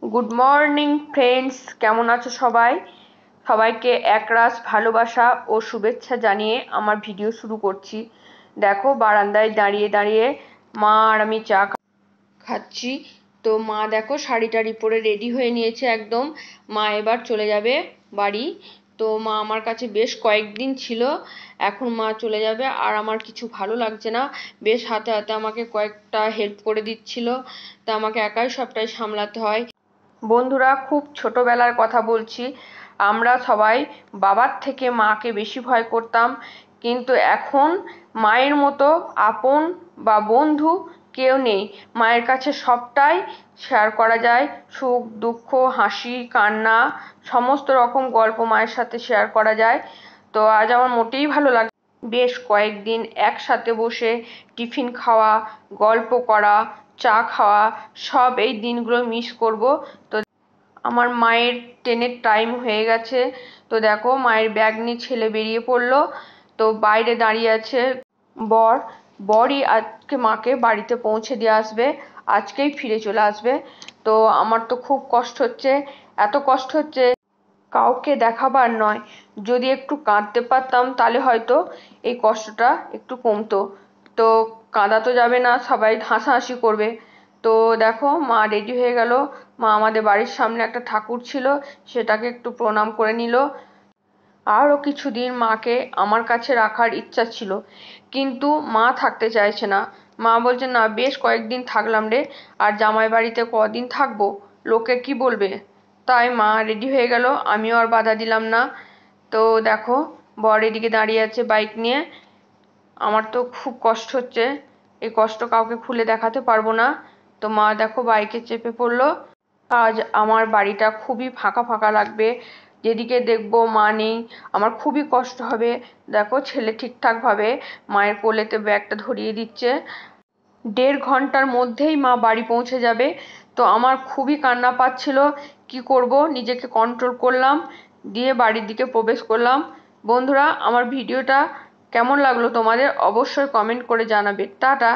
Good morning friends, কেমন আছো সবাই? সবাইকে একরাশ ভালোবাসা ও শুভেচ্ছা জানিয়ে আমার ভিডিও শুরু করছি। দেখো, বারান্দায় দাঁড়িয়ে দাঁড়িয়ে মা আর আমি চা খাচ্ছি। তো মা দেখো শাড়ি টাড়ি পরে রেডি হয়ে নিয়েছে একদম। মা এবার চলে যাবে বাড়ি। তো মা আমার কাছে বেশ কয়েকদিন ছিল, এখন মা চলে যাবে আর আমার কিছু ভালো লাগছে না। বেশ হাতে হাতে আমাকে কয়েকটা হেল্প করে দিচ্ছিল, তা আমাকে একাই সবটাই সামলাতে হয়। বন্ধুরা, খুব ছোটবেলার কথা বলছি, আমরা সবাই বাবার থেকে মাকে বেশি ভয় করতাম, কিন্তু এখন মায়ের মতো আপন বা বন্ধু কেউ নেই। মায়ের কাছে সবটাই শেয়ার করা যায়, সুখ দুঃখ হাসি কান্না সমস্ত রকম গল্প মায়ের সাথে শেয়ার করা যায়। তো আজ আমার মোটেই ভালো লাগে বেশ কয়েকদিন একসাথে বসে টিফিন খাওয়া, গল্প করা, চা খাওয়া, সব এই দিনগুলো মিস করব। তো আমার মায়ের ট্রেনের টাইম হয়ে গেছে। তো দেখো, মায়ের ব্যাগ নিয়ে ছেলে বেরিয়ে পড়লো। তো বাইরে দাঁড়িয়ে আছে বর। বরই আজকে মাকে বাড়িতে পৌঁছে দিয়ে আসবে, আজকেই ফিরে চলে আসবে। তো আমার তো খুব কষ্ট হচ্ছে, এত কষ্ট হচ্ছে কাউকে দেখাবার নয়। যদি একটু কাঁদতে পারতাম তাহলে হয়তো এই কষ্টটা একটু কমতো। তো কাঁদা তো যাবে না, সবাই হাসাহাসি করবে। তো দেখো, মা রেডি হয়ে গেল। মা আমাদের বাড়ির সামনে একটা ঠাকুর ছিল, সেটাকে একটু প্রণাম করে নিল। আরও কিছুদিন মাকে আমার কাছে রাখার ইচ্ছা ছিল, কিন্তু মা থাকতে চাইছে না। মা বলছে, না, বেশ কয়েকদিন থাকলাম রে, আর জামাই বাড়িতে কদিন থাকবো, লোকে কি বলবে। তাই মা রেডি হয়ে গেল, আমিও আর বাধা দিলাম না। তো দেখো, বর এদিকে দাঁড়িয়ে আছে বাইক নিয়ে। আমার তো খুব কষ্ট হচ্ছে, এই কষ্ট কাউকে খুলে দেখাতে পারবো না। তো মা দেখো বাইকে চেপে পড়লো। আজ আমার বাড়িটা খুবই ফাঁকা ফাঁকা লাগবে, যেদিকে দেখবো মা নেই, আমার খুবই কষ্ট হবে। দেখো, ছেলে ঠিকঠাক ভাবে মায়ের কোলেতে ব্যাগটা ধরিয়ে দিচ্ছে। 1.5 ঘন্টার মধ্যেই মা বাড়ি পৌঁছে যাবে। তো আমার খুবই কান্না পাচ্ছিল, কি করব, নিজেকে কন্ট্রোল করলাম, দিয়ে বাড়ির দিকে প্রবেশ করলাম। বন্ধুরা, আমার ভিডিওটা কেমন লাগলো তোমাদের অবশ্যই কমেন্ট করে জানাবে। টাটা।